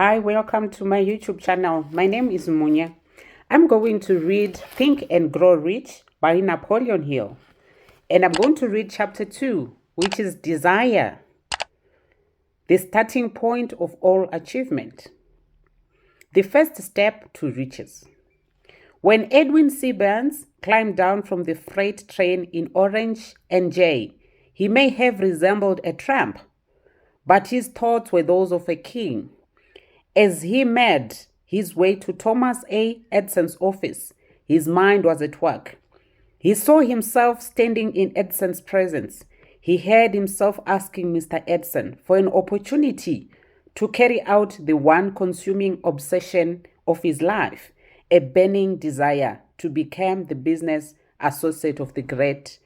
Hi, welcome to my YouTube channel. My name is Munya. I'm going to read Think and Grow Rich by Napoleon Hill. And I'm going to read chapter 2, which is Desire, the starting point of all achievement. The first step to riches. When Edwin Barnes climbed down from the freight train in Orange NJ, he may have resembled a tramp, but his thoughts were those of a king. As he made his way to Thomas A. Edison's office, his mind was at work. He saw himself standing in Edison's presence. He heard himself asking Mr. Edison for an opportunity to carry out the one consuming obsession of his life, a burning desire to become the business associate of the great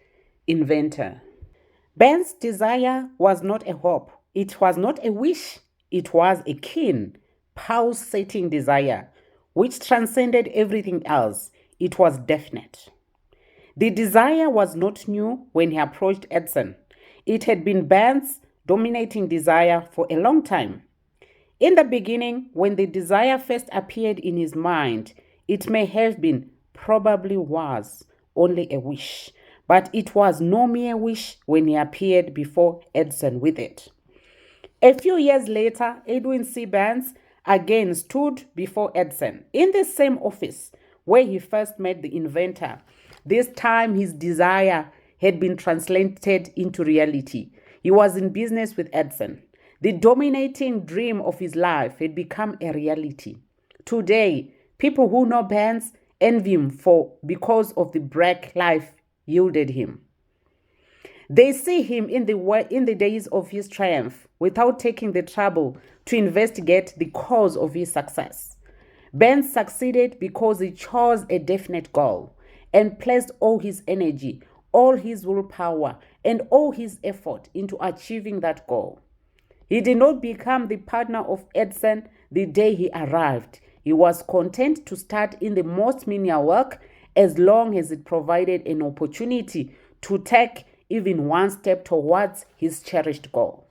inventor. Ben's desire was not a hope. It was not a wish. It was a keen, pulsating desire, which transcended everything else. It was definite. The desire was not new when he approached Edison. It had been Ben's dominating desire for a long time. In the beginning, when the desire first appeared in his mind, it may have been, probably was, only a wish, but it was no mere wish when he appeared before Edison with it. A few years later, Edwin Barnes again stood before Edison in the same office where he first met the inventor. This time his desire had been translated into reality. He was in business with Edison. The dominating dream of his life had become a reality. Today, people who know Barnes envy him because of the break life yielded him. They see him in the days of his triumph without taking the trouble to investigate the cause of his success. Barnes succeeded because he chose a definite goal and placed all his energy, all his willpower, and all his effort into achieving that goal. He did not become the partner of Edison the day he arrived. He was content to start in the most menial work as long as it provided an opportunity to take even one step towards his cherished goal.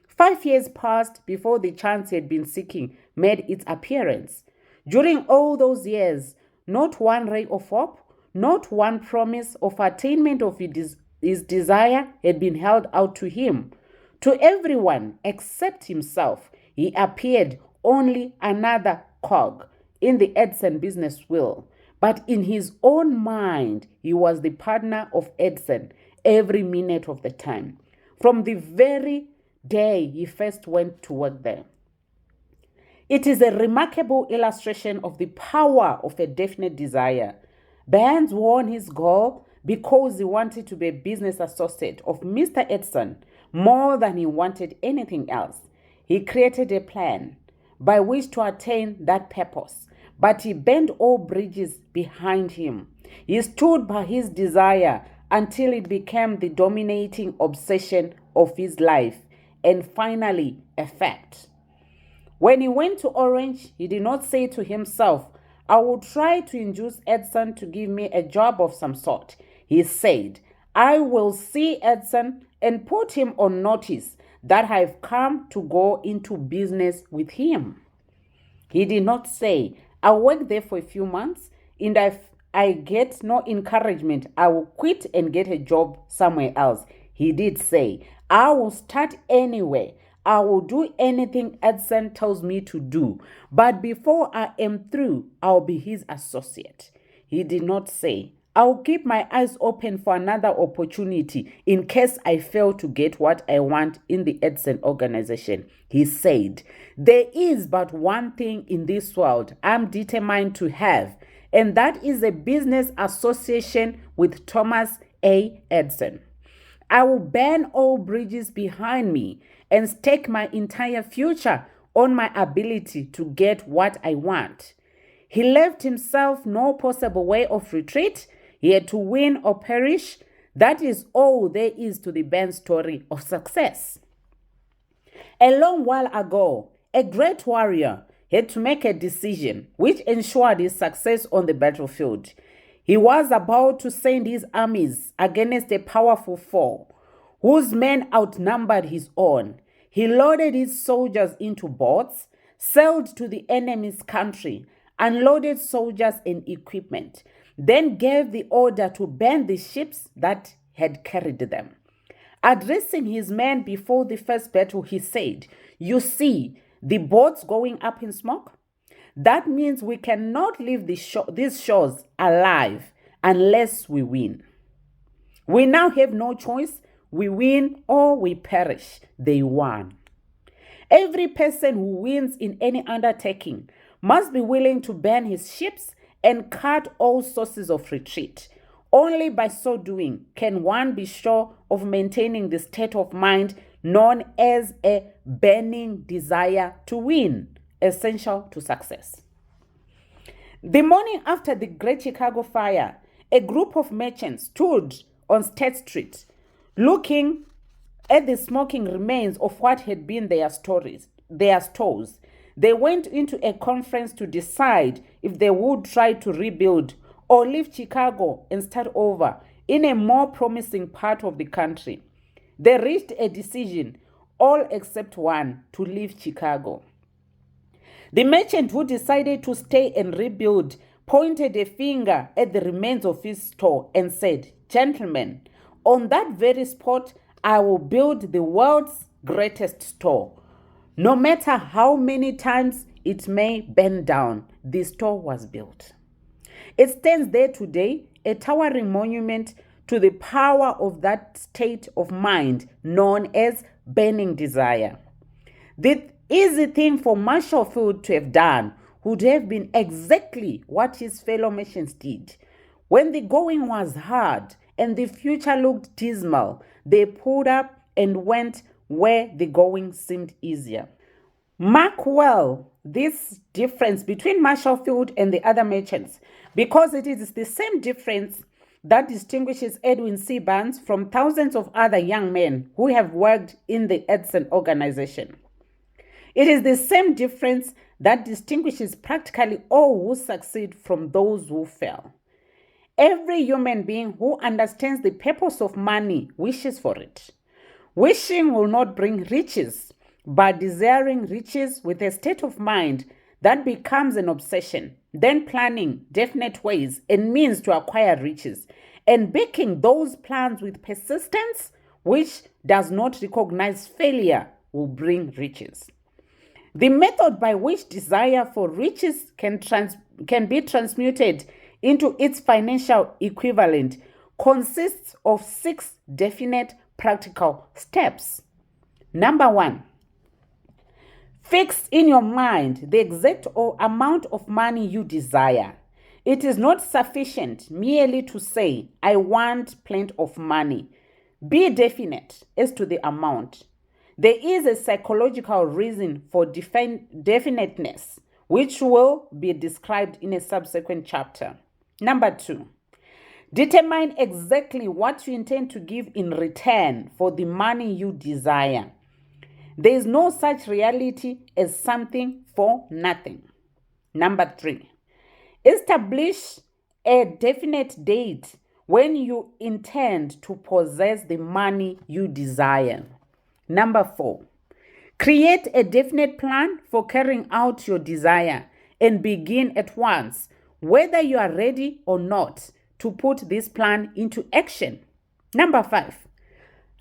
5 years passed before the chance he had been seeking made its appearance. During all those years, not one ray of hope, not one promise of attainment of his desire had been held out to him. To everyone except himself, he appeared only another cog in the Edison business wheel. But in his own mind, he was the partner of Edison every minute of the time, from the very day he first went to work there. It is a remarkable illustration of the power of a definite desire. Barnes won his goal because he wanted to be a business associate of Mr. Edison more than he wanted anything else. He created a plan by which to attain that purpose, but he bent all bridges behind him. He stood by his desire until it became the dominating obsession of his life and finally a fact. When he went to Orange, he did not say to himself, I will try to induce Edison to give me a job of some sort. He said, I will see Edison and put him on notice that I have come to go into business with him. He did not say, I'll work there for a few months, and if I get no encouragement, I will quit and get a job somewhere else. He did say, I will start anyway. I will do anything Edison tells me to do. But before I am through, I'll be his associate. He did not say, I'll keep my eyes open for another opportunity in case I fail to get what I want in the Edison organization. He said, there is but one thing in this world I'm determined to have, and that is a business association with Thomas A. Edison. I will burn all bridges behind me and stake my entire future on my ability to get what I want. He left himself no possible way of retreat. He had to win or perish. That is all there is to the Barnes story of success. A long while ago, a great warrior had to make a decision which ensured his success on the battlefield. He was about to send his armies against a powerful foe, whose men outnumbered his own. He loaded his soldiers into boats, sailed to the enemy's country, unloaded soldiers and equipment, then gave the order to burn the ships that had carried them. Addressing his men before the first battle, he said, "You see the boats going up in smoke? That means we cannot leave these shores alive unless we win. We now have no choice. We win or we perish." They won. Every person who wins in any undertaking must be willing to burn his ships and cut all sources of retreat. Only by so doing can one be sure of maintaining the state of mind known as a burning desire to win, essential to success. The morning after the Great Chicago Fire, a group of merchants stood on State Street looking at the smoking remains of what had been their stores. They went into a conference to decide if they would try to rebuild or leave Chicago and start over in a more promising part of the country. They reached a decision, all except one, to leave Chicago. The merchant who decided to stay and rebuild pointed a finger at the remains of his store and said, "Gentlemen, on that very spot, I will build the world's greatest store. No matter how many times it may burn down, the store was built." It stands there today, a towering monument to the power of that state of mind known as burning desire. The easy thing for Marshall Field to have done would have been exactly what his fellow merchants did. When the going was hard and the future looked dismal, they pulled up and went where the going seemed easier. Mark well this difference between Marshall Field and the other merchants, because it is the same difference that distinguishes Edwin C. Barnes from thousands of other young men who have worked in the Edson organization. It is the same difference that distinguishes practically all who succeed from those who fail. Every human being who understands the purpose of money wishes for it. Wishing will not bring riches, but desiring riches with a state of mind that becomes an obsession, then planning definite ways and means to acquire riches, and backing those plans with persistence, which does not recognize failure, will bring riches. The method by which desire for riches can be transmuted into its financial equivalent consists of 6 definite practical steps. Number 1, fix in your mind the exact amount of money you desire. It is not sufficient merely to say, "I want plenty of money." Be definite as to the amount. There is a psychological reason for definiteness, which will be described in a subsequent chapter. Number 2, determine exactly what you intend to give in return for the money you desire. There is no such reality as something for nothing. Number 3, establish a definite date when you intend to possess the money you desire. Number 4, create a definite plan for carrying out your desire and begin at once, whether you are ready or not, to put this plan into action. Number 5,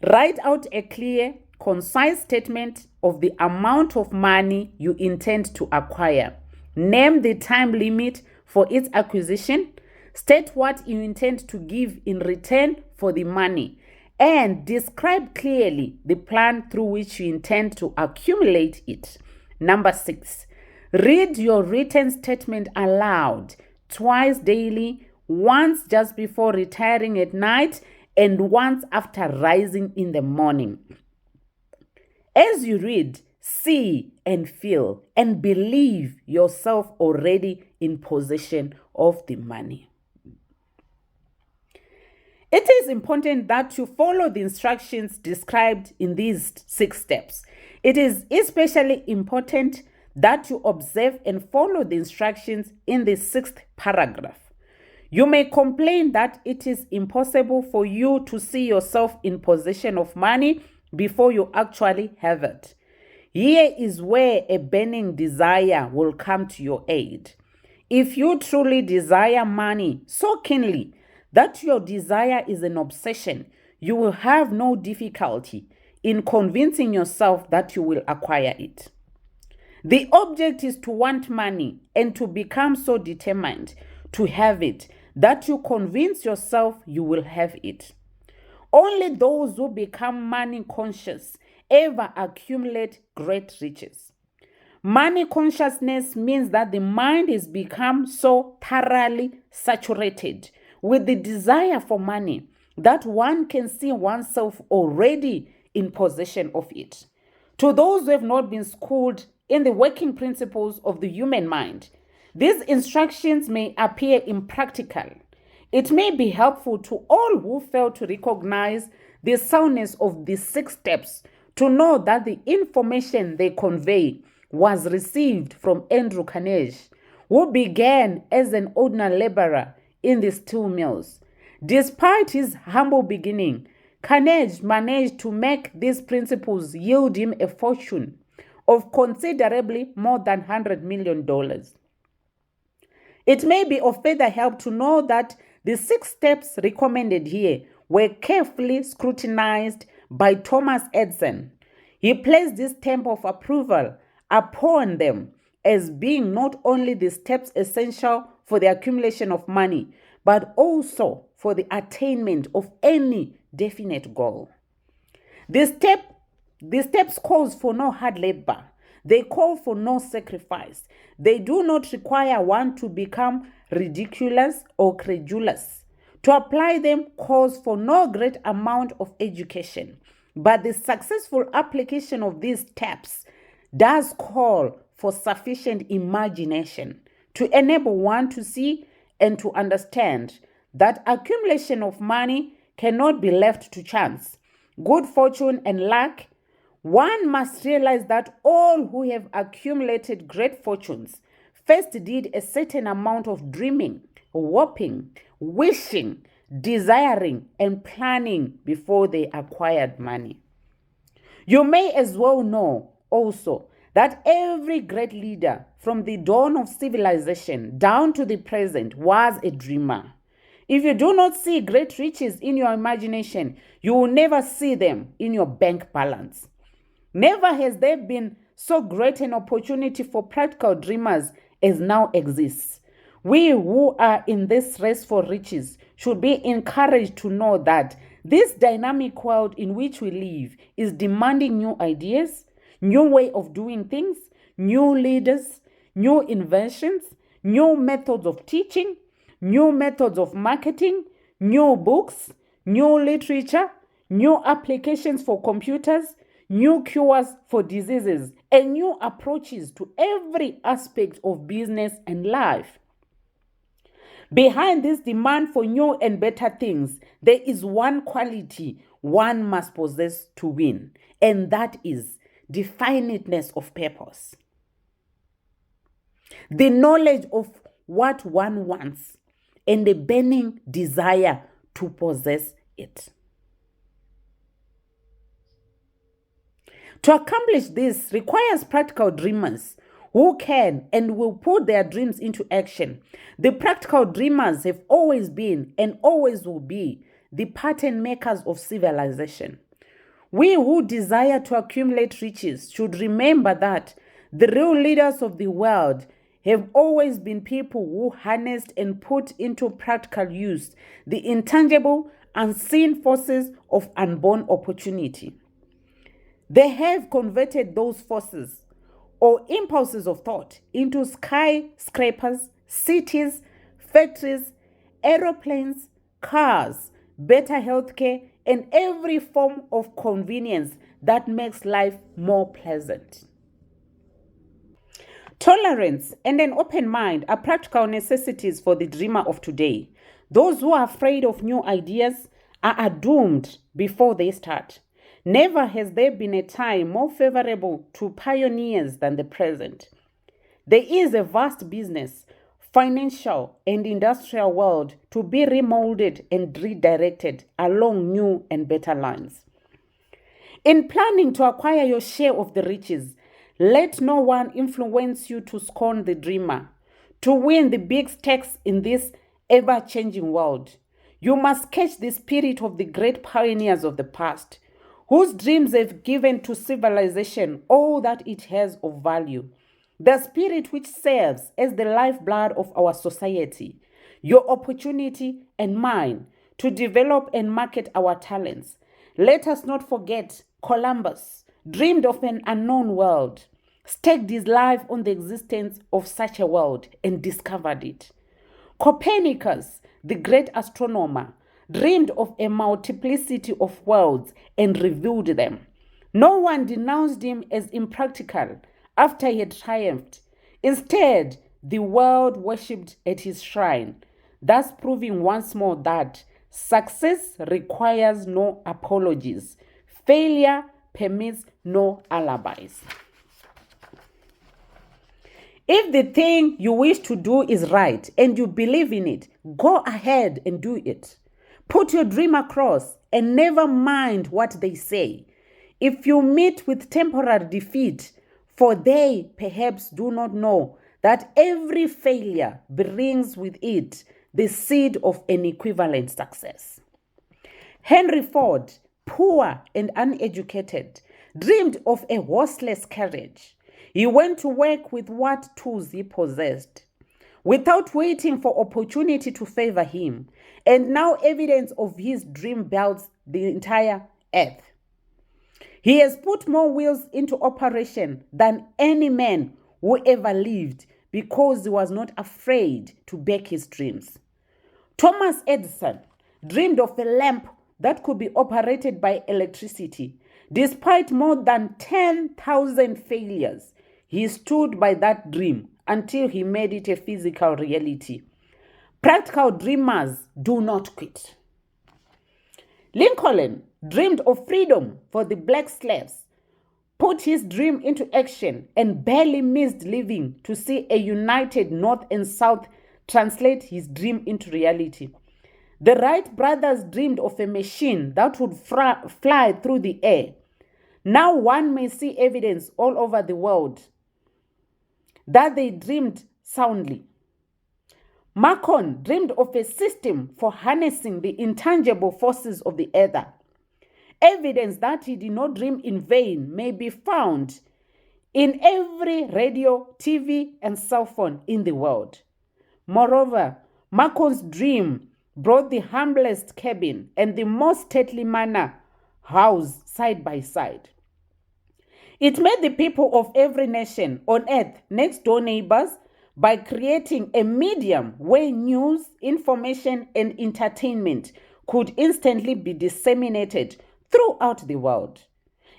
write out a clear, concise statement of the amount of money you intend to acquire. Name the time limit for its acquisition, state what you intend to give in return for the money, and describe clearly the plan through which you intend to accumulate it. Number 6, read your written statement aloud twice daily, once just before retiring at night and once after rising in the morning. As you read, see and feel and believe yourself already in possession of the money. It is important that you follow the instructions described in these 6 steps. It is especially important that you observe and follow the instructions in the 6th paragraph. You may complain that it is impossible for you to see yourself in possession of money before you actually have it. Here is where a burning desire will come to your aid. If you truly desire money so keenly that your desire is an obsession, you will have no difficulty in convincing yourself that you will acquire it. The object is to want money and to become so determined to have it that you convince yourself you will have it. Only those who become money conscious ever accumulate great riches. Money consciousness means that the mind has become so thoroughly saturated with the desire for money that one can see oneself already in possession of it. To those who have not been schooled in the working principles of the human mind, these instructions may appear impractical. It may be helpful to all who fail to recognize the soundness of the 6 steps to know that the information they convey was received from Andrew Carnegie, who began as an ordinary laborer in the steel mills. Despite his humble beginning, Carnegie managed to make these principles yield him a fortune of considerably more than $100 million. It may be of further help to know that the 6 steps recommended here were carefully scrutinized by Thomas Edison. He placed this stamp of approval upon them as being not only the steps essential for the accumulation of money, but also for the attainment of any definite goal. The steps calls for no hard labor. They call for no sacrifice. They do not require one to become ridiculous or credulous. To apply them calls for no great amount of education, but the successful application of these steps does call for sufficient imagination to enable one to see and to understand that accumulation of money cannot be left to chance, good fortune, and luck. One must realize that all who have accumulated great fortunes first did a certain amount of dreaming, hoping, wishing, desiring, and planning before they acquired money. You may as well know also that every great leader from the dawn of civilization down to the present was a dreamer. If you do not see great riches in your imagination, you will never see them in your bank balance. Never has there been so great an opportunity for practical dreamers as now exists. We who are in this race for riches should be encouraged to know that this dynamic world in which we live is demanding new ideas, new way of doing things, new leaders, new inventions, new methods of teaching, new methods of marketing, new books, new literature, new applications for computers, new cures for diseases, and new approaches to every aspect of business and life. Behind this demand for new and better things, there is one quality one must possess to win, and that is definiteness of purpose. The knowledge of what one wants and the burning desire to possess it. To accomplish this requires practical dreamers who can and will put their dreams into action. The practical dreamers have always been and always will be the pattern makers of civilization. We who desire to accumulate riches should remember that the real leaders of the world have always been people who harnessed and put into practical use the intangible, unseen forces of unborn opportunity. They have converted those forces or impulses of thought into skyscrapers, cities, factories, aeroplanes, cars, better healthcare, and every form of convenience that makes life more pleasant. Tolerance and an open mind are practical necessities for the dreamer of today. Those who are afraid of new ideas are doomed before they start. Never has there been a time more favorable to pioneers than the present. There is a vast business, financial, and industrial world to be remolded and redirected along new and better lines. In planning to acquire your share of the riches, Let no one influence you to scorn the dreamer. To win the big stakes in this ever-changing world, you must catch the spirit of the great pioneers of the past, whose dreams have given to civilization all that it has of value. The spirit which serves as the lifeblood of our society, your opportunity and mine to develop and market our talents. Let us not forget Columbus dreamed of an unknown world, staked his life on the existence of such a world, and discovered it. Copernicus, the great astronomer, dreamed of a multiplicity of worlds and revealed them. No one denounced him as impractical after he had triumphed. Instead, the world worshipped at his shrine, thus proving once more that success requires no apologies. Failure permits no alibis. If the thing you wish to do is right and you believe in it, go ahead and do it. Put your dream across and never mind what they say. If you meet with temporary defeat, for they perhaps do not know that every failure brings with it the seed of an equivalent success. Henry Ford, poor and uneducated, dreamed of a horseless carriage. He went to work with what tools he possessed, without waiting for opportunity to favor him, and now evidence of his dream belts the entire earth. He has put more wheels into operation than any man who ever lived because he was not afraid to back his dreams. Thomas Edison dreamed of a lamp that could be operated by electricity. Despite more than 10,000 failures, he stood by that dream until he made it a physical reality. Practical dreamers do not quit. Lincoln dreamed of freedom for the black slaves, put his dream into action, and barely missed living to see a united North and South translate his dream into reality. The Wright brothers dreamed of a machine that would fly through the air. Now one may see evidence all over the world that they dreamed soundly. Marcon dreamed of a system for harnessing the intangible forces of the ether. Evidence that he did not dream in vain may be found in every radio, TV, and cell phone in the world. Moreover, Marcon's dream brought the humblest cabin and the most stately manor house side by side. It made the people of every nation on earth next door neighbors by creating a medium where news, information, and entertainment could instantly be disseminated throughout the world.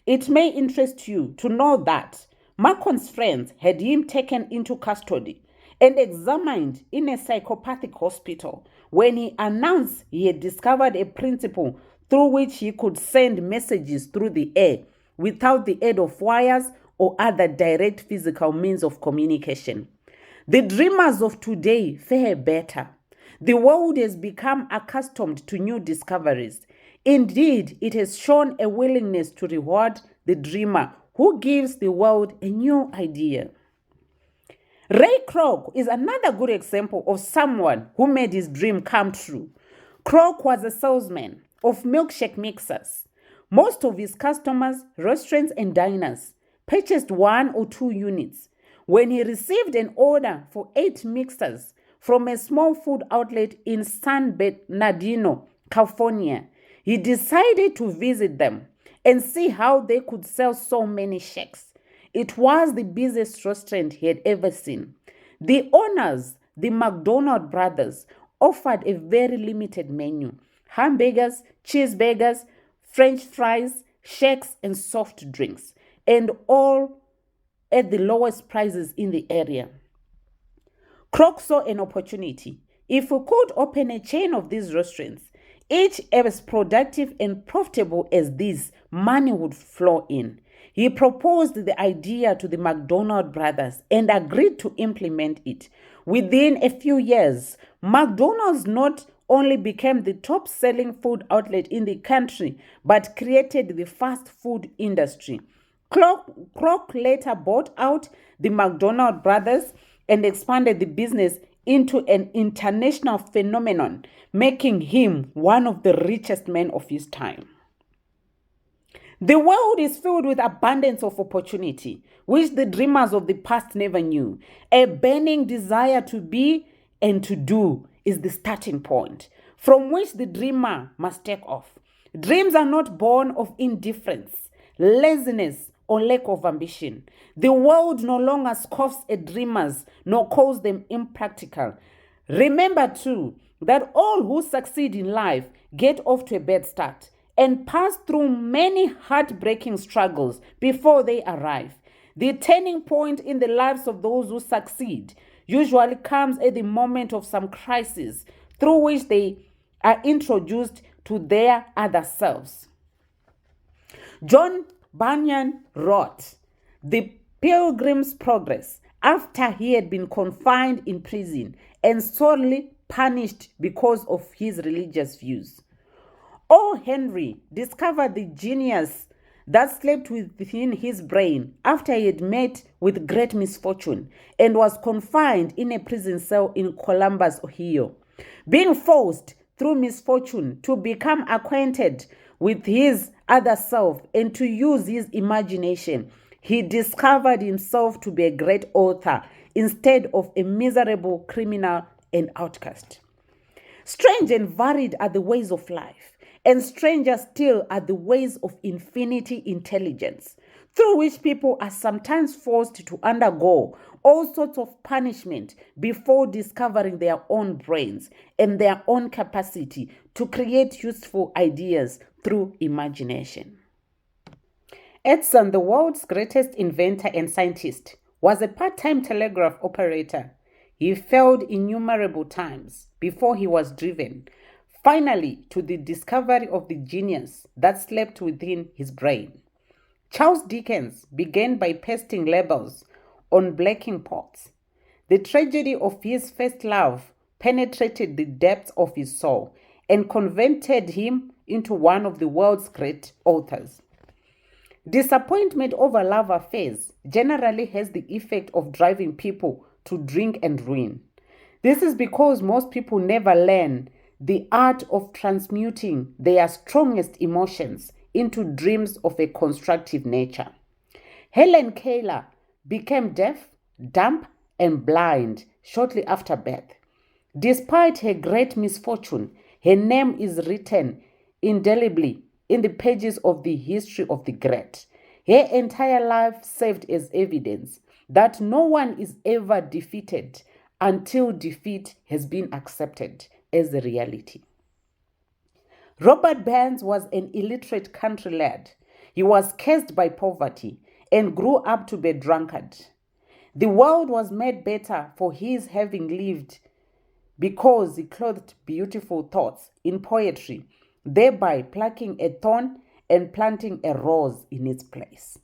It may interest you to know that Marcon's friends had him taken into custody and examined in a psychopathic hospital when he announced he had discovered a principle through which he could send messages through the air without the aid of wires or other direct physical means of communication. The dreamers of today fare better. The world has become accustomed to new discoveries. Indeed, it has shown a willingness to reward the dreamer who gives the world a new idea. Ray Kroc is another good example of someone who made his dream come true. Kroc was a salesman of milkshake mixers. Most of his customers, restaurants and diners, purchased 1 or 2 units. When he received an order for 8 mixers from a small food outlet in San Bernardino, California, he decided to visit them and see how they could sell so many shakes. It was the busiest restaurant he had ever seen. The owners, the McDonald brothers, offered a very limited menu: hamburgers, cheeseburgers, French fries, shakes, and soft drinks, and all at the lowest prices in the area. Kroc saw an opportunity. If we could open a chain of these restaurants, each as productive and profitable as these, money would flow in. He proposed the idea to the McDonald brothers and agreed to implement it. Within a few years, McDonald's not only became the top-selling food outlet in the country, but created the fast food industry. Kroc later bought out the McDonald brothers and expanded the business into an international phenomenon, making him one of the richest men of his time. The world is filled with abundance of opportunity, which the dreamers of the past never knew. A burning desire to be and to do is the starting point from which the dreamer must take off. Dreams are not born of indifference, laziness, or lack of ambition. The world no longer scoffs at dreamers nor calls them impractical. Remember too that all who succeed in life get off to a bad start and pass through many heartbreaking struggles before they arrive. The turning point in the lives of those who succeed usually comes at the moment of some crisis through which they are introduced to their other selves. John Bunyan wrote The Pilgrim's Progress after he had been confined in prison and sorely punished because of his religious views. O. Henry discovered the genius that slept within his brain after he had met with great misfortune and was confined in a prison cell in Columbus, Ohio. Being forced through misfortune to become acquainted with his other self and to use his imagination, he discovered himself to be a great author instead of a miserable criminal and outcast. Strange and varied are the ways of life, and stranger still are the ways of infinity intelligence, through which people are sometimes forced to undergo all sorts of punishment before discovering their own brains and their own capacity to create useful ideas through imagination. Edison, the world's greatest inventor and scientist, was a part-time telegraph operator. He failed innumerable times before he was driven, finally, to the discovery of the genius that slept within his brain. Charles Dickens began by pasting labels on blacking pots. The tragedy of his first love penetrated the depths of his soul and converted him into one of the world's great authors. Disappointment over love affairs generally has the effect of driving people to drink and ruin. This is because most people never learn the art of transmuting their strongest emotions into dreams of a constructive nature. Helen Keller became deaf, dumb, and blind shortly after birth. Despite her great misfortune, her name is written indelibly in the pages of the history of the great. Her entire life served as evidence that no one is ever defeated until defeat has been accepted as a reality. Robert Burns was an illiterate country lad. He was cursed by poverty and grew up to be a drunkard. The world was made better for his having lived because he clothed beautiful thoughts in poetry, thereby plucking a thorn and planting a rose in its place.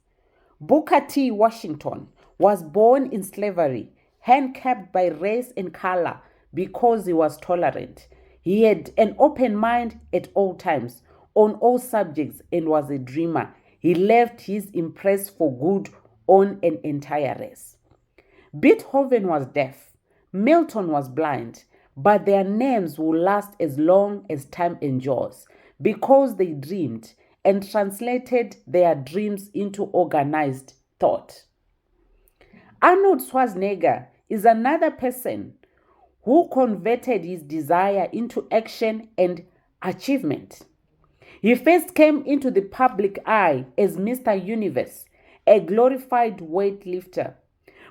Booker T. Washington was born in slavery, handicapped by race and color because he was tolerant. He had an open mind at all times, on all subjects, and was a dreamer. He left his impress for good on an entire race. Beethoven was deaf. Milton was blind, but their names will last as long as time endures because they dreamed and translated their dreams into organized thought. Arnold Schwarzenegger is another person who converted his desire into action and achievement. He first came into the public eye as Mr. Universe, a glorified weightlifter,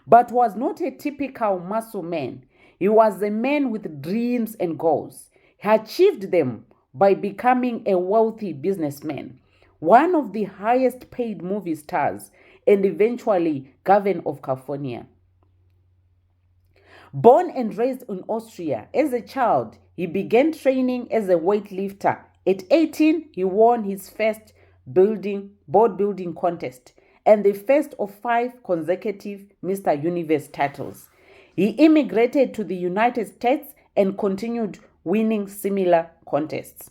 but was not a typical muscle man. He was a man with dreams and goals. He achieved them by becoming a wealthy businessman, one of the highest paid movie stars, and eventually governor of California. Born and raised in Austria, as a child, he began training as a weightlifter. At 18, he won his first bodybuilding contest and the first of 5 consecutive Mr. Universe titles. He immigrated to the United States and continued winning similar contests.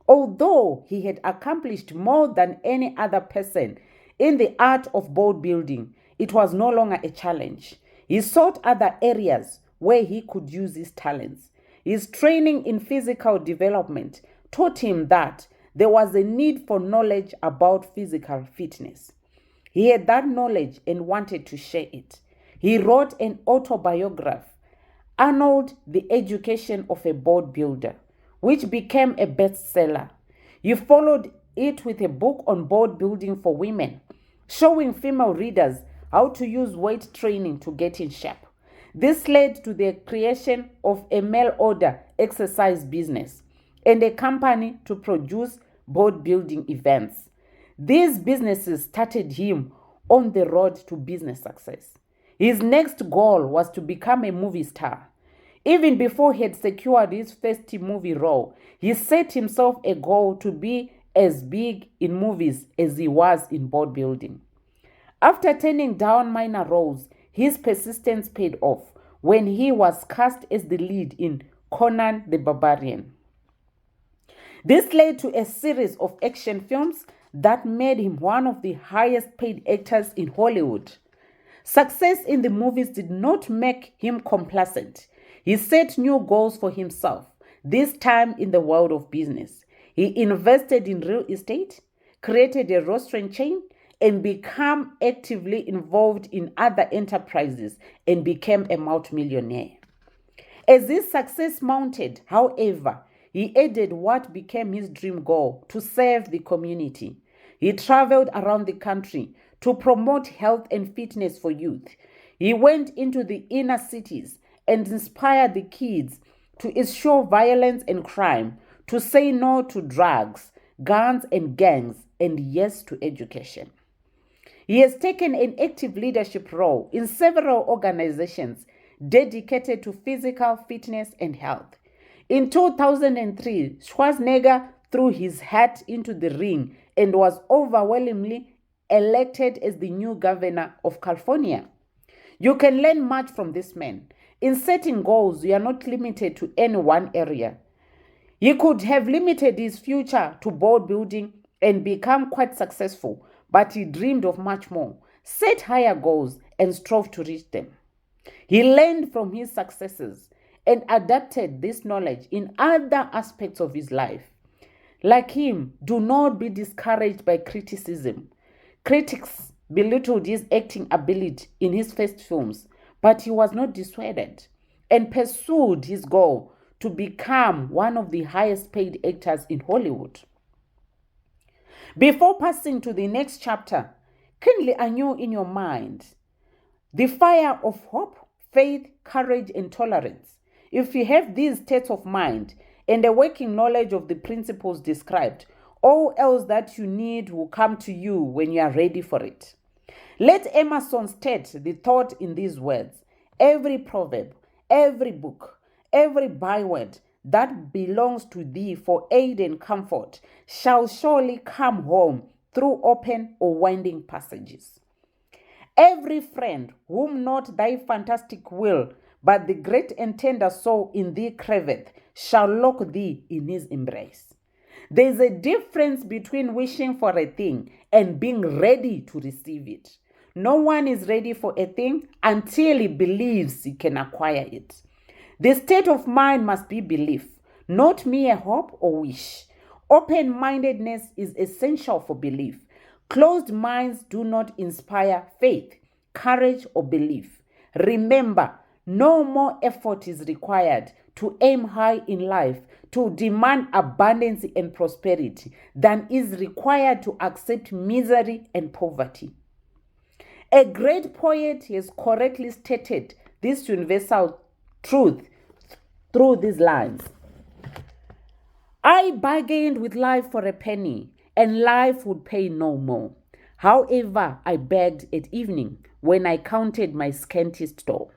Although he had accomplished more than any other person In the art of board building, it was no longer a challenge. He sought other areas where he could use his talents. His training in physical development taught him that there was a need for knowledge about physical fitness. He had that knowledge and wanted to share it. He wrote an autobiography, Arnold, The Education of a Board Builder, which became a bestseller. He followed it with a book on board building for women, showing female readers how to use weight training to get in shape. This led to the creation of a mail order exercise business and a company to produce board building events. These businesses started him on the road to business success. His next goal was to become a movie star. Even before he had secured his first movie role, he set himself a goal to be as big in movies as he was in board building. After turning down minor roles, his persistence paid off when he was cast as the lead in Conan the Barbarian. This led to a series of action films that made him one of the highest paid actors in Hollywood. Success in the movies did not make him complacent. He set new goals for himself, this time in the world of business. He invested in real estate, created a restaurant chain, and became actively involved in other enterprises and became a multimillionaire. As his success mounted, however, he added what became his dream goal: to serve the community. He traveled around the country to promote health and fitness for youth. He went into the inner cities and inspired the kids to eschew violence and crime, to say no to drugs, guns, and gangs, and yes to education. He has taken an active leadership role in several organizations dedicated to physical fitness and health. In 2003, Schwarzenegger threw his hat into the ring and was overwhelmingly elected as the new governor of California. You can learn much from this man. In setting goals, you are not limited to any one area. He could have limited his future to board building and become quite successful, but he dreamed of much more, set higher goals, and strove to reach them. He learned from his successes and adapted this knowledge in other aspects of his life. Like him, do not be discouraged by criticism. Critics belittled his acting ability in his first films, but he was not dissuaded and pursued his goal to become one of the highest paid actors in Hollywood. Before passing to the next chapter, kindle anew in your mind the fire of hope, faith, courage, and tolerance. If you have these states of mind and a working knowledge of the principles described, all else that you need will come to you when you are ready for it. Let Emerson state the thought in these words: every proverb, every book, every byword that belongs to thee for aid and comfort shall surely come home through open or winding passages. Every friend whom not thy fantastic will, but the great and tender soul in thee craveth, shall lock thee in his embrace. There is a difference between wishing for a thing and being ready to receive it. No one is ready for a thing until he believes he can acquire it. The state of mind must be belief, not mere hope or wish. Open-mindedness is essential for belief. Closed minds do not inspire faith, courage, or belief. Remember, no more effort is required to aim high in life, to demand abundance and prosperity, than is required to accept misery and poverty. A great poet has correctly stated this universal truth through these lines: I bargained with life for a penny, and life would pay no more. However, I begged at evening when I counted my scanty store.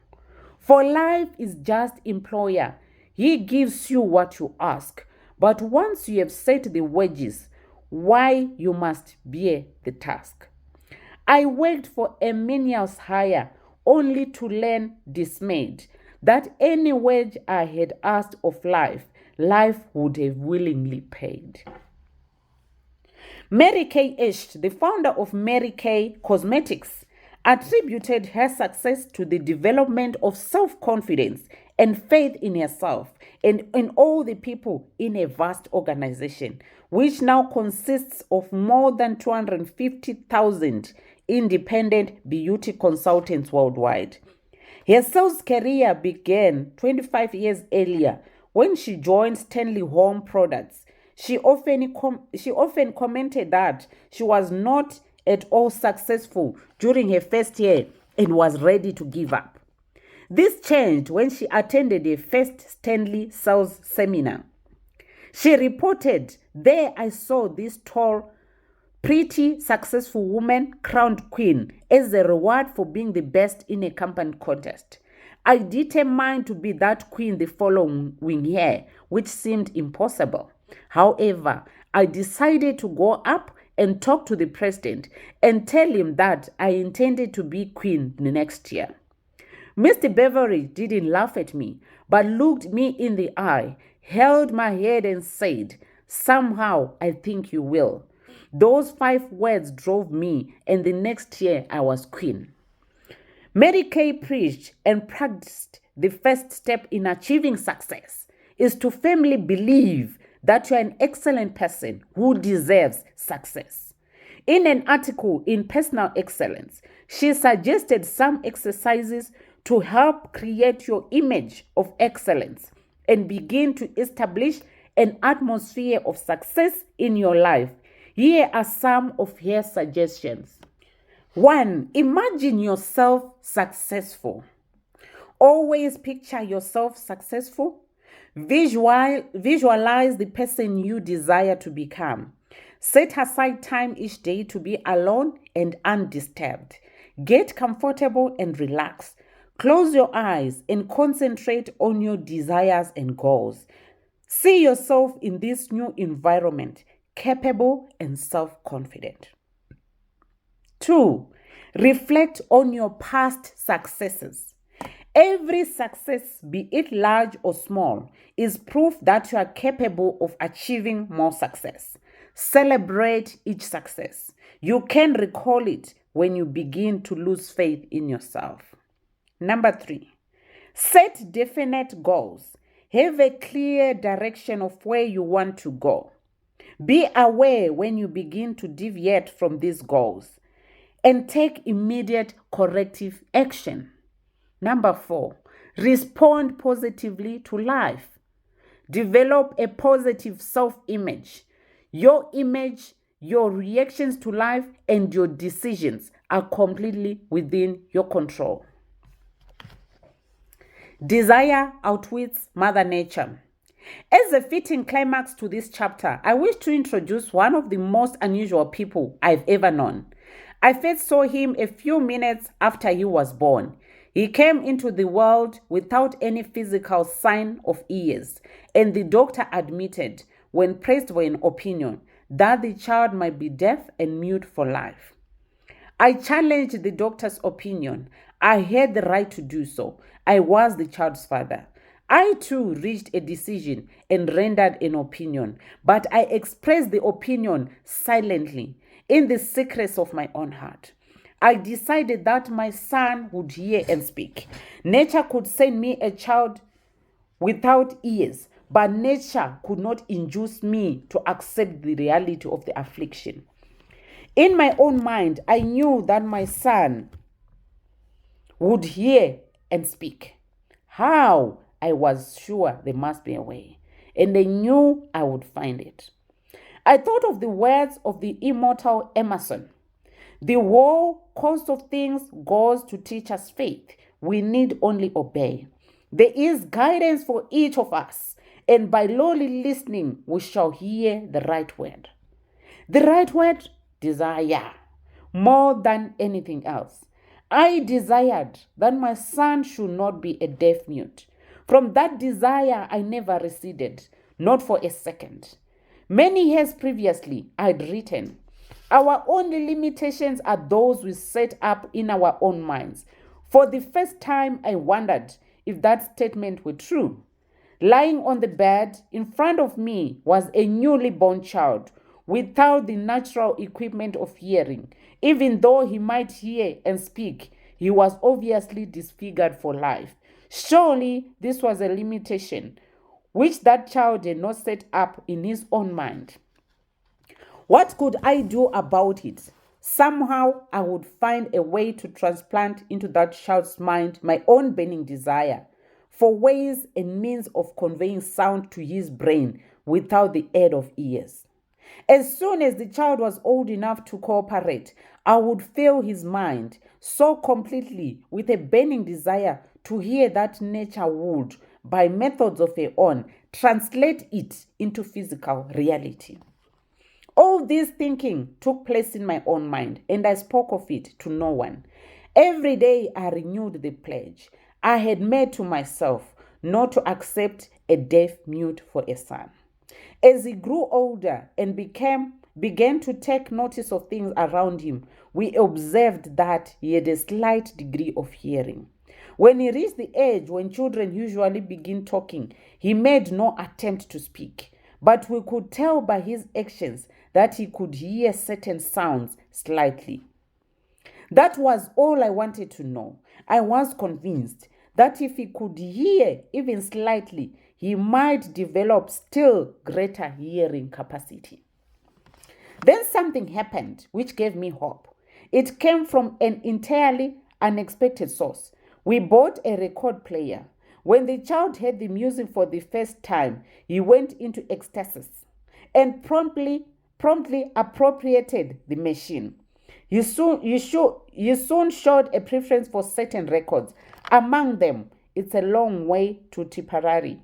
For life is just employer. He gives you what you ask, but once you have set the wages, why you must bear the task. I worked for a menial's hire, only to learn dismayed that any wage I had asked of life, life would have willingly paid. Mary Kay Esch, the founder of Mary Kay Cosmetics, attributed her success to the development of self-confidence and faith in herself and in all the people in a vast organization, which now consists of more than 250,000 independent beauty consultants worldwide. Her sales career began 25 years earlier when she joined Stanley Home Products. She often commented that she was not at all successful during her first year and was ready to give up. This changed when she attended her first Stanley sales seminar. She reported, "There I saw this tall, pretty, successful woman crowned queen as a reward for being the best in a company contest. I determined to be that queen the following year, which seemed impossible. However, I decided to go up and talk to the president and tell him that I intended to be queen the next year. Mr. Beveridge didn't laugh at me, but looked me in the eye, held my head and said, 'Somehow I think you will.' Those 5 words drove me, and the next year I was queen." Mary Kay preached and practiced the first step in achieving success is to firmly believe that you are an excellent person who deserves success. In an article in Personal Excellence, she suggested some exercises to help create your image of excellence and begin to establish an atmosphere of success in your life. Here are some of her suggestions. 1. Imagine yourself successful. Always picture yourself successful. Visualize the person you desire to become. Set aside time each day to be alone and undisturbed. Get comfortable and relax. Close your eyes and concentrate on your desires and goals. See yourself in this new environment, capable and self-confident. 2. Reflect on your past successes. Every success, be it large or small, is proof that you are capable of achieving more success. Celebrate each success. You can recall it when you begin to lose faith in yourself. Number 3, set definite goals. Have a clear direction of where you want to go. Be aware when you begin to deviate from these goals and take immediate corrective action. Number 4, respond positively to life. Develop a positive self-image. Your image, your reactions to life, and your decisions are completely within your control. Desire outwits Mother Nature. As a fitting climax to this chapter, I wish to introduce one of the most unusual people I've ever known. I first saw him a few minutes after he was born. He came into the world without any physical sign of ears, and the doctor admitted, when pressed for an opinion, that the child might be deaf and mute for life. I challenged the doctor's opinion. I had the right to do so. I was the child's father. I too reached a decision and rendered an opinion, but I expressed the opinion silently in the secrets of my own heart. I decided that my son would hear and speak. Nature could send me a child without ears, but nature could not induce me to accept the reality of the affliction. In my own mind, I knew that my son would hear and speak. How? I was sure there must be a way, and I knew I would find it. I thought of the words of the immortal Emerson. The whole course of things goes to teach us faith. We need only obey. There is guidance for each of us, and by lowly listening, we shall hear the right word. The right word? Desire. More than anything else, I desired that my son should not be a deaf mute. From that desire, I never receded, not for a second. Many years previously, I'd written, our only limitations are those we set up in our own minds. For the first time, I wondered if that statement were true. Lying on the bed in front of me was a newly born child without the natural equipment of hearing. Even though he might hear and speak, he was obviously disfigured for life. Surely this was a limitation which that child had not set up in his own mind. What could I do about it? Somehow I would find a way to transplant into that child's mind my own burning desire for ways and means of conveying sound to his brain without the aid of ears. As soon as the child was old enough to cooperate, I would fill his mind so completely with a burning desire to hear that nature would, by methods of her own, translate it into physical reality. All this thinking took place in my own mind, and I spoke of it to no one. Every day I renewed the pledge I had made to myself not to accept a deaf mute for a son. As he grew older and began to take notice of things around him, we observed that he had a slight degree of hearing. When he reached the age when children usually begin talking, he made no attempt to speak, but we could tell by his actions that he could hear certain sounds slightly. That was all I wanted to know. I was convinced that if he could hear even slightly, he might develop still greater hearing capacity. Then something happened which gave me hope. It came from an entirely unexpected source. We bought a record player. When the child heard the music for the first time, he went into ecstasis and promptly appropriated the machine. He soon showed a preference for certain records. Among them, It's a Long Way to Tipperary.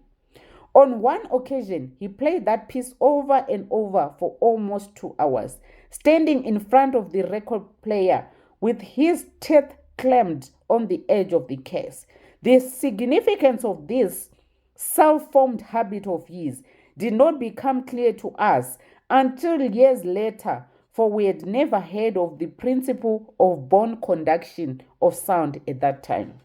On one occasion, he played that piece over and over for almost 2 hours, standing in front of the record player with his teeth clamped on the edge of the case. The significance of this self-formed habit of his did not become clear to us until years later, for we had never heard of the principle of bone conduction of sound at that time.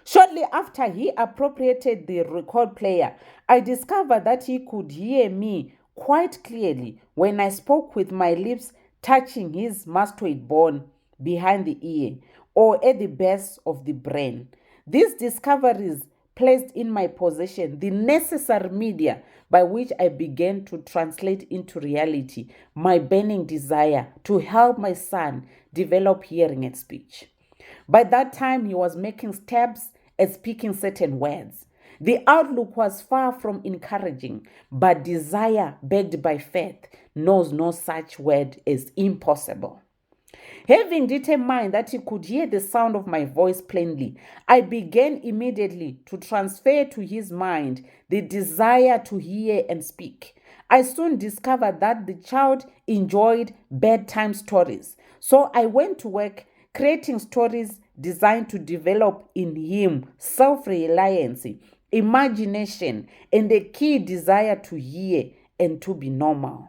Shortly after he appropriated the record player, I discovered that he could hear me quite clearly when I spoke with my lips touching his mastoid bone behind the ear or at the base of the brain. These discoveries placed in my possession the necessary media by which I began to translate into reality my burning desire to help my son develop hearing and speech. By that time, he was making steps at speaking certain words. The outlook was far from encouraging, but desire backed by faith knows no such word as impossible. Having determined that he could hear the sound of my voice plainly, I began immediately to transfer to his mind the desire to hear and speak. I soon discovered that the child enjoyed bedtime stories, so I went to work creating stories designed to develop in him self-reliance, imagination, and a key desire to hear and to be normal.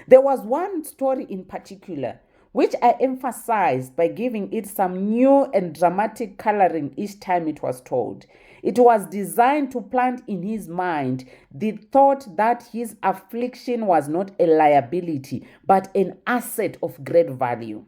There was one story in particular which I emphasized by giving it some new and dramatic coloring each time it was told. It was designed to plant in his mind the thought that his affliction was not a liability, but an asset of great value.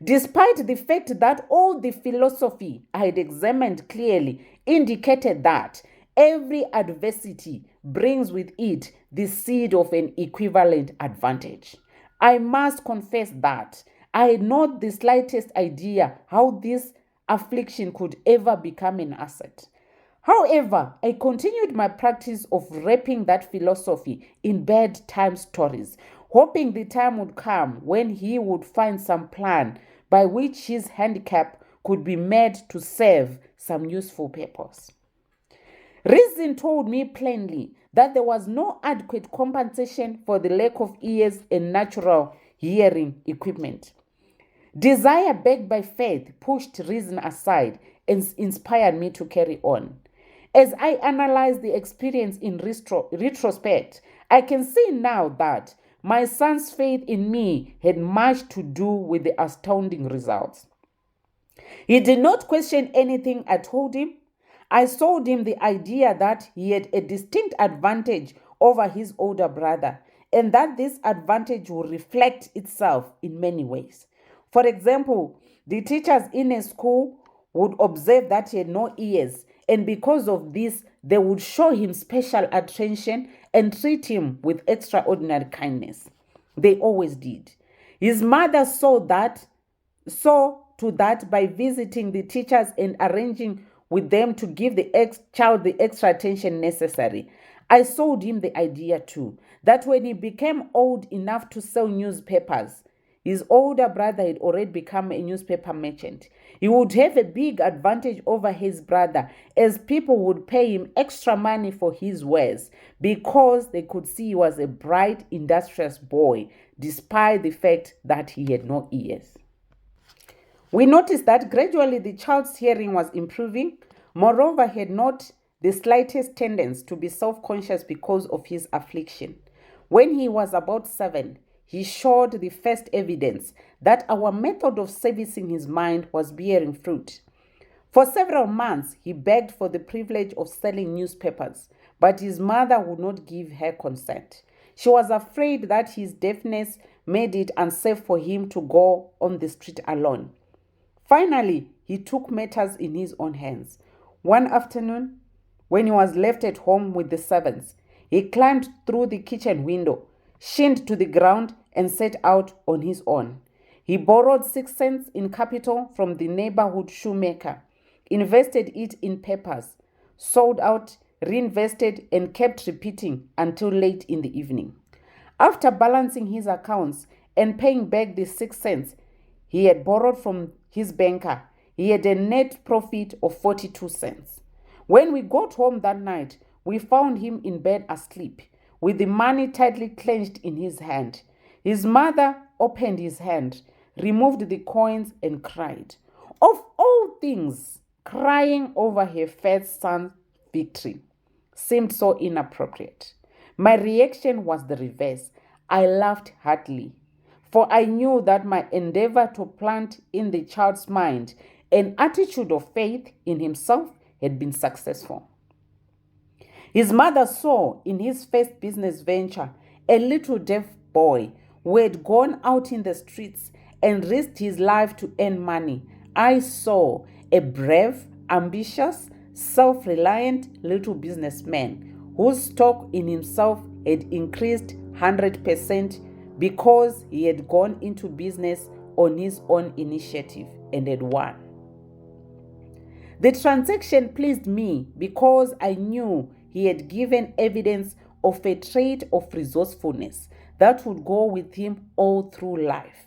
Despite the fact that all the philosophy I had examined clearly indicated that every adversity brings with it the seed of an equivalent advantage, I must confess that I had not the slightest idea how this affliction could ever become an asset. However, I continued my practice of wrapping that philosophy in bedtime stories, hoping the time would come when he would find some plan by which his handicap could be made to serve some useful purpose. Reason told me plainly that there was no adequate compensation for the lack of ears and natural hearing equipment. Desire backed by faith pushed reason aside and inspired me to carry on. As I analyze the experience in retrospect, I can see now that my son's faith in me had much to do with the astounding results. He did not question anything I told him. I sold him the idea that he had a distinct advantage over his older brother, and that this advantage will reflect itself in many ways. For example, the teachers in a school would observe that he had no ears, and because of this, they would show him special attention and treat him with extraordinary kindness. They always did. His mother saw to that by visiting the teachers and arranging with them to give the child the extra attention necessary. I sold him the idea too, that when he became old enough to sell newspapers, his older brother had already become a newspaper merchant. He would have a big advantage over his brother, as people would pay him extra money for his wares because they could see he was a bright, industrious boy, despite the fact that he had no ears. We noticed that gradually the child's hearing was improving. Moreover, he had not the slightest tendency to be self-conscious because of his affliction. When he was about 7, he showed the first evidence that our method of servicing his mind was bearing fruit. For several months, he begged for the privilege of selling newspapers, but his mother would not give her consent. She was afraid that his deafness made it unsafe for him to go on the street alone. Finally, he took matters in his own hands. One afternoon, when he was left at home with the servants, he climbed through the kitchen window, shinned to the ground, and set out on his own. He borrowed 6 cents in capital from the neighborhood shoemaker, invested it in papers, sold out, reinvested, and kept repeating until late in the evening. After balancing his accounts and paying back the 6 cents he had borrowed from his banker, he had a net profit of 42 cents. When we got home that night, we found him in bed asleep, with the money tightly clenched in his hand. His mother opened his hand, removed the coins, and cried. Of all things, crying over her first son's victory seemed so inappropriate. My reaction was the reverse. I laughed heartily, for I knew that my endeavor to plant in the child's mind an attitude of faith in himself had been successful. His mother saw in his first business venture a little deaf boy who had gone out in the streets and risked his life to earn money. I saw a brave, ambitious, self-reliant little businessman whose stock in himself had increased 100% because he had gone into business on his own initiative and had won. The transaction pleased me because I knew he had given evidence of a trait of resourcefulness that would go with him all through life.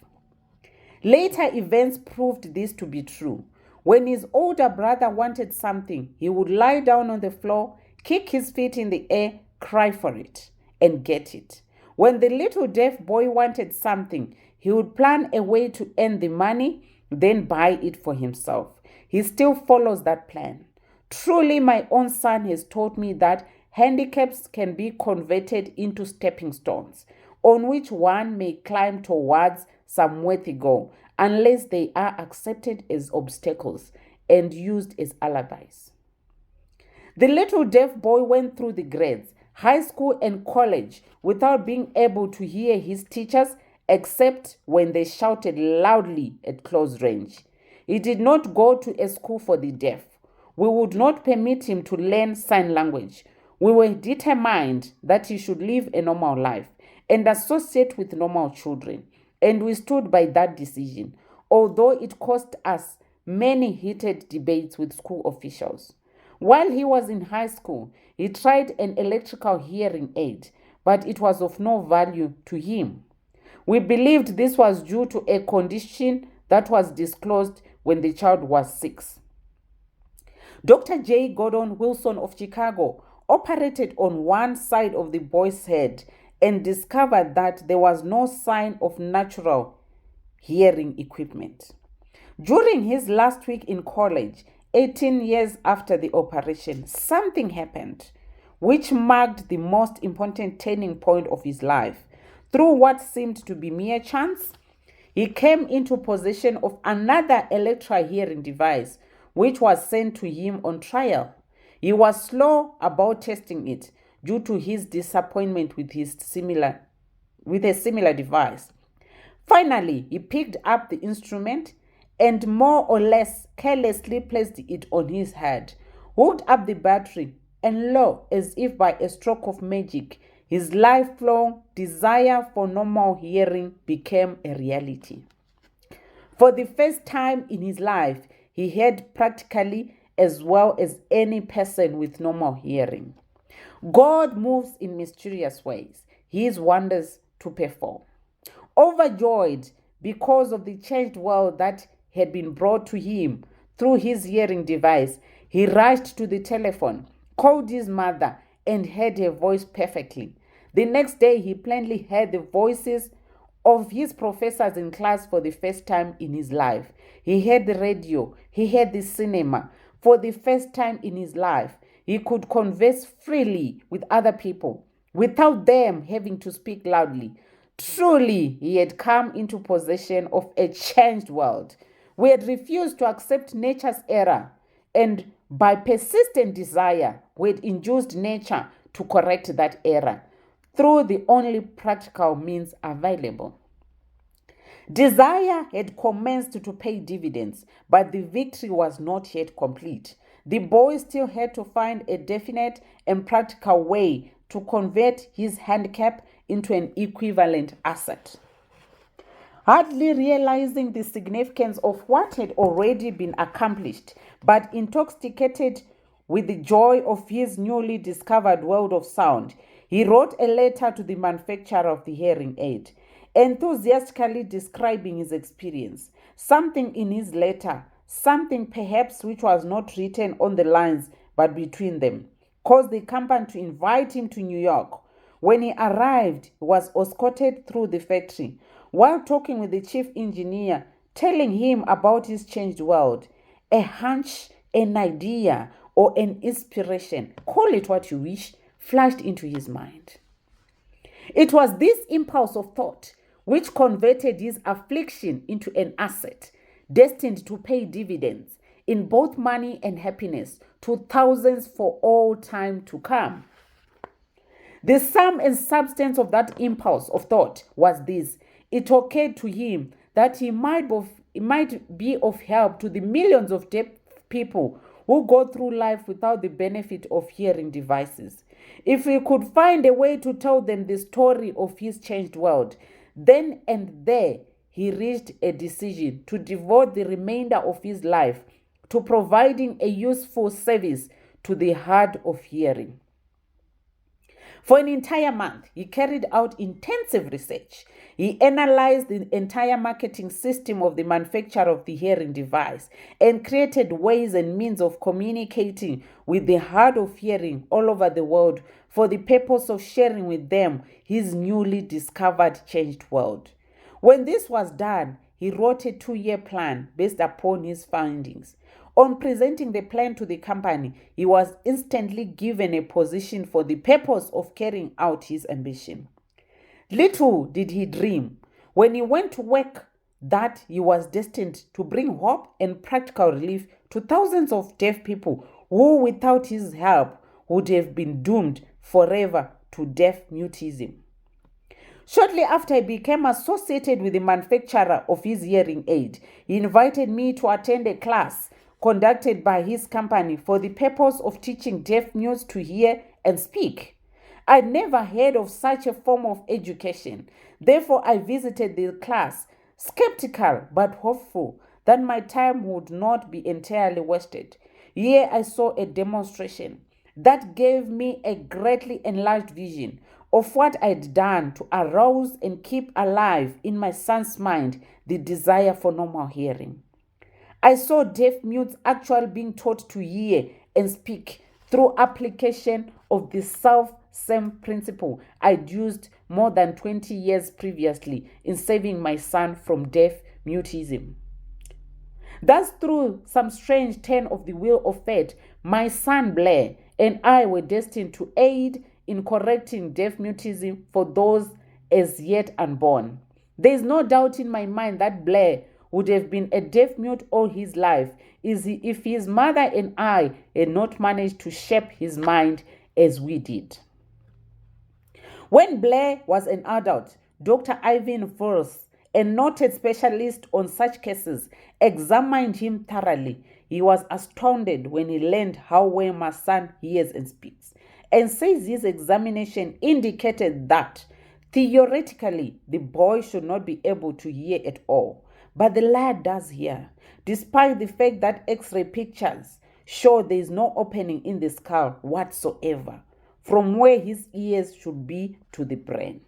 Later events proved this to be true. When his older brother wanted something, he would lie down on the floor, kick his feet in the air, cry for it, and get it. When the little deaf boy wanted something, he would plan a way to earn the money, then buy it for himself. He still follows that plan. Truly, my own son has taught me that handicaps can be converted into stepping stones on which one may climb towards some worthy goal, unless they are accepted as obstacles and used as alibis. The little deaf boy went through the grades, high school and college, without being able to hear his teachers except when they shouted loudly at close range. He did not go to a school for the deaf. We would not permit him to learn sign language. We were determined that he should live a normal life and associate with normal children, and we stood by that decision, although it cost us many heated debates with school officials. While he was in high school, he tried an electrical hearing aid, but it was of no value to him. We believed this was due to a condition that was disclosed when the child was 6. Dr. J. Gordon Wilson of Chicago operated on one side of the boy's head and discovered that there was no sign of natural hearing equipment. During his last week in college, 18 years after the operation, something happened which marked the most important turning point of his life. Through what seemed to be mere chance, he came into possession of another electro hearing device, which was sent to him on trial. He was slow about testing it due to his disappointment with his similar with a similar device. Finally, he picked up the instrument and more or less carelessly placed it on his head, hooked up the battery, and lo, as if by a stroke of magic, his lifelong desire for normal hearing became a reality. For the first time in his life, he heard practically as well as any person with normal hearing. God moves in mysterious ways, his wonders to perform. Overjoyed because of the changed world that had been brought to him through his hearing device, he rushed to the telephone, called his mother, and heard her voice perfectly. The next day, he plainly heard the voices of his professors in class for the first time in his life. He heard the radio, he heard the cinema. For the first time in his life, he could converse freely with other people without them having to speak loudly. Truly, he had come into possession of a changed world. We had refused to accept nature's error, and by persistent desire, we had induced nature to correct that error through the only practical means available. Desire had commenced to pay dividends, but the victory was not yet complete. The boy still had to find a definite and practical way to convert his handicap into an equivalent asset. Hardly realizing the significance of what had already been accomplished, but intoxicated with the joy of his newly discovered world of sound, he wrote a letter to the manufacturer of the hearing aid, enthusiastically describing his experience. Something in his letter, something perhaps which was not written on the lines but between them, caused the company to invite him to New York. When he arrived, he was escorted through the factory. While talking with the chief engineer, telling him about his changed world, a hunch, an idea, or an inspiration, call it what you wish, flashed into his mind. It was this impulse of thought which converted his affliction into an asset, destined to pay dividends in both money and happiness to thousands for all time to come. The sum and substance of that impulse of thought was this. It occurred to him that he might be of help to the millions of deaf people who go through life without the benefit of hearing devices. If he could find a way to tell them the story of his changed world, then and there he reached a decision to devote the remainder of his life to providing a useful service to the hard of hearing. For an entire month, he carried out intensive research. He analyzed the entire marketing system of the manufacturer of the hearing device and created ways and means of communicating with the hard of hearing all over the world for the purpose of sharing with them his newly discovered changed world. When this was done, he wrote a 2-year plan based upon his findings. On presenting the plan to the company, he was instantly given a position for the purpose of carrying out his ambition. Little did he dream, when he went to work, that he was destined to bring hope and practical relief to thousands of deaf people who, without his help, would have been doomed forever to deaf mutism. Shortly after I became associated with the manufacturer of his hearing aid, he invited me to attend a class conducted by his company for the purpose of teaching deaf mutes to hear and speak. I never heard of such a form of education. Therefore, I visited the class, skeptical but hopeful that my time would not be entirely wasted. Here I saw a demonstration that gave me a greatly enlarged vision of what I'd done to arouse and keep alive in my son's mind the desire for normal hearing. I saw deaf mutes actually being taught to hear and speak through application of the self-same principle I'd used more than 20 years previously in saving my son from deaf mutism. Thus, through some strange turn of the wheel of fate, my son Blair and I were destined to aid in correcting deaf mutism for those as yet unborn. There is no doubt in my mind that Blair would have been a deaf mute all his life if his mother and I had not managed to shape his mind as we did. When Blair was an adult, Dr. Edwin Barnes, a noted specialist on such cases, examined him thoroughly. He was astounded when he learned how well my son hears and speaks, and says his examination indicated that theoretically the boy should not be able to hear at all, but the lad does hear, despite the fact that X-ray pictures show there is no opening in the skull whatsoever, from where his ears should be to the brain.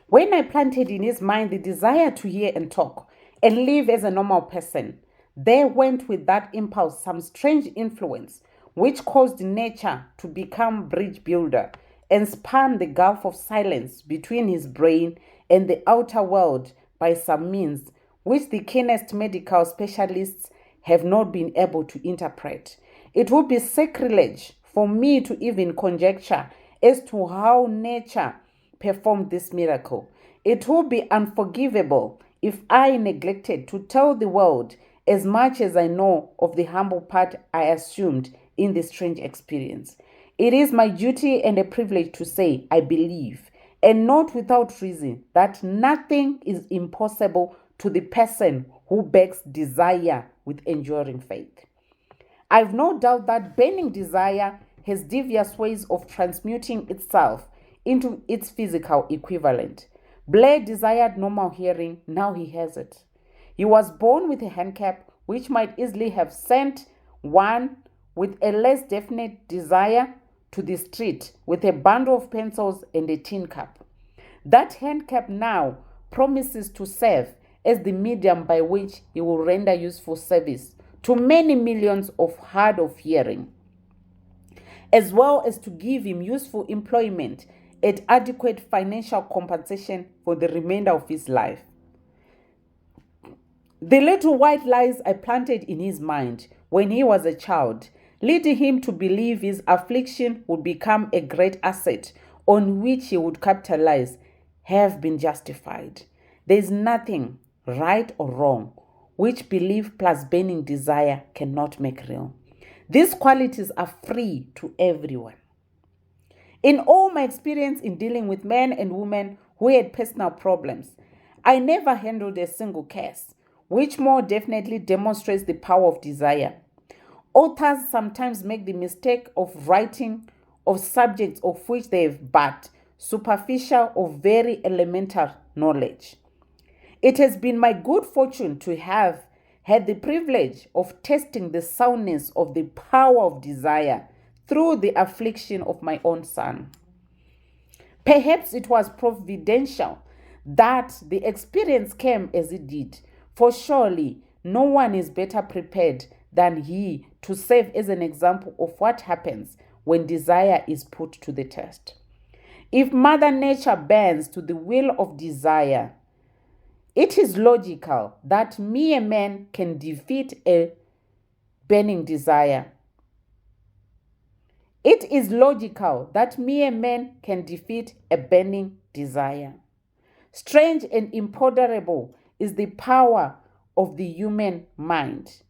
When I planted in his mind the desire to hear and talk and live as a normal person, there went with that impulse some strange influence which caused nature to become bridge builder and span the gulf of silence between his brain and the outer world by some means which the keenest medical specialists have not been able to interpret. It would be sacrilege for me to even conjecture as to how nature performed this miracle. It would be unforgivable if I neglected to tell the world as much as I know of the humble part I assumed in this strange experience. It is my duty and a privilege to say I believe, and not without reason, that nothing is impossible to the person who backs desire with enduring faith. I've no doubt that burning desire has devious ways of transmuting itself into its physical equivalent. Blair desired normal hearing, now he has it. He was born with a handicap which might easily have sent one with a less definite desire to the street with a bundle of pencils and a tin cup. That handicap now promises to serve as the medium by which he will render useful service to many millions of hard of hearing, as well as to give him useful employment at adequate financial compensation for the remainder of his life. The little white lies I planted in his mind when he was a child, leading him to believe his affliction would become a great asset on which he would capitalize, have been justified. There is nothing, right or wrong, which belief plus burning desire cannot make real. These qualities are free to everyone. In all my experience in dealing with men and women who had personal problems, I never handled a single case, which more definitely demonstrates the power of desire. Authors sometimes make the mistake of writing of subjects of which they have but superficial or very elemental knowledge. It has been my good fortune to have had the privilege of testing the soundness of the power of desire through the affliction of my own son. Perhaps it was providential that the experience came as it did, for surely no one is better prepared than he to serve as an example of what happens when desire is put to the test. If Mother Nature bends to the will of desire, it is logical that mere man can defeat a burning desire. It is logical that mere man can defeat a burning desire. Strange and imponderable is the power of the human mind.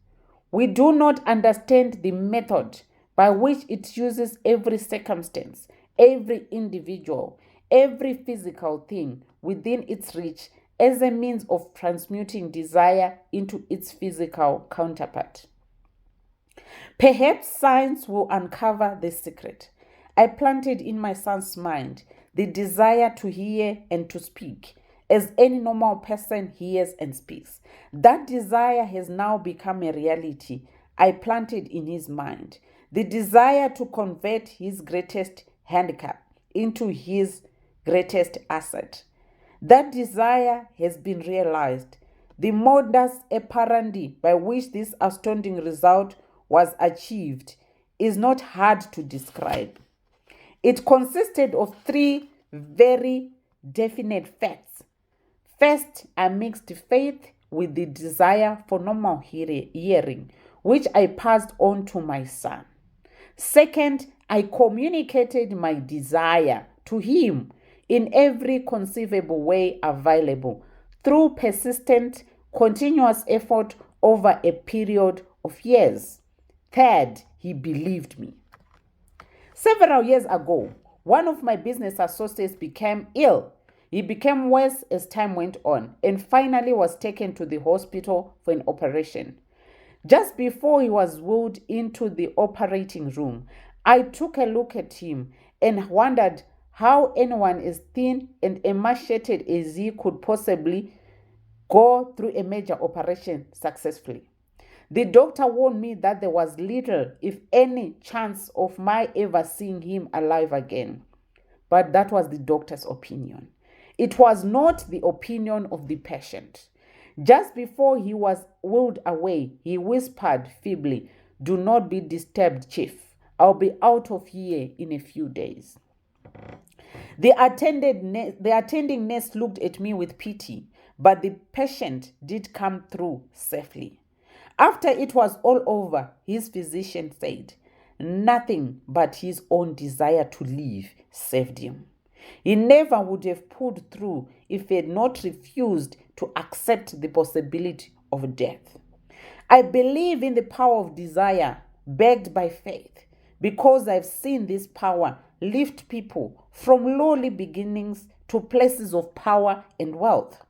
We do not understand the method by which it uses every circumstance, every individual, every physical thing within its reach as a means of transmuting desire into its physical counterpart. Perhaps science will uncover the secret. I planted in my son's mind the desire to hear and to speak, as any normal person hears and speaks. That desire has now become a reality. I planted in his mind the desire to convert his greatest handicap into his greatest asset. That desire has been realized. The modus operandi by which this astounding result was achieved is not hard to describe. It consisted of three very definite facts. First, I mixed faith with the desire for normal hearing, which I passed on to my son. Second, I communicated my desire to him in every conceivable way available through persistent, continuous effort over a period of years. Third, he believed me. Several years ago, one of my business associates became ill. He became worse as time went on and finally was taken to the hospital for an operation. Just before he was wheeled into the operating room, I took a look at him and wondered how anyone as thin and emaciated as he could possibly go through a major operation successfully. The doctor warned me that there was little, if any, chance of my ever seeing him alive again. But that was the doctor's opinion. It was not the opinion of the patient. Just before he was wheeled away, he whispered feebly, "Do not be disturbed, Chief. I'll be out of here in a few days." The attending nurse looked at me with pity, but the patient did come through safely. After it was all over, his physician said, nothing but his own desire to live saved him. He never would have pulled through if he had not refused to accept the possibility of death. I believe in the power of desire backed by faith because I've seen this power lift people from lowly beginnings to places of power and wealth.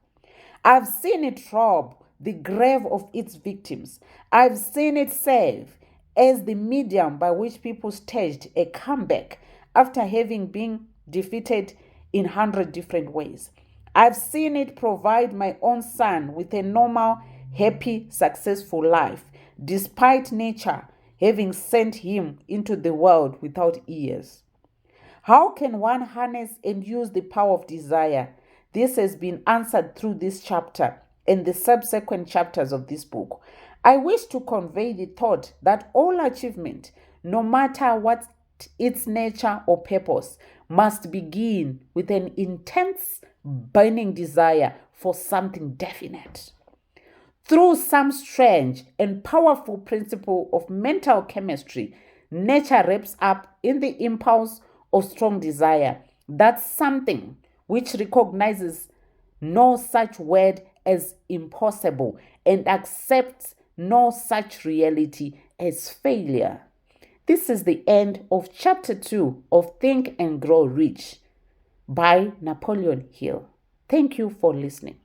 I've seen it rob the grave of its victims. I've seen it serve as the medium by which people staged a comeback after having been defeated in 100 different ways. I've seen it provide my own son with a normal, happy, successful life, despite nature having sent him into the world without ears. How can one harness and use the power of desire? This has been answered through this chapter and the subsequent chapters of this book. I wish to convey the thought that all achievement, no matter what its nature or purpose, must begin with an intense, burning desire for something definite. Through some strange and powerful principle of mental chemistry, nature wraps up in the impulse of strong desire. That's something which recognizes no such word as impossible and accepts no such reality as failure. This is the end of chapter 2 of Think and Grow Rich by Napoleon Hill. Thank you for listening.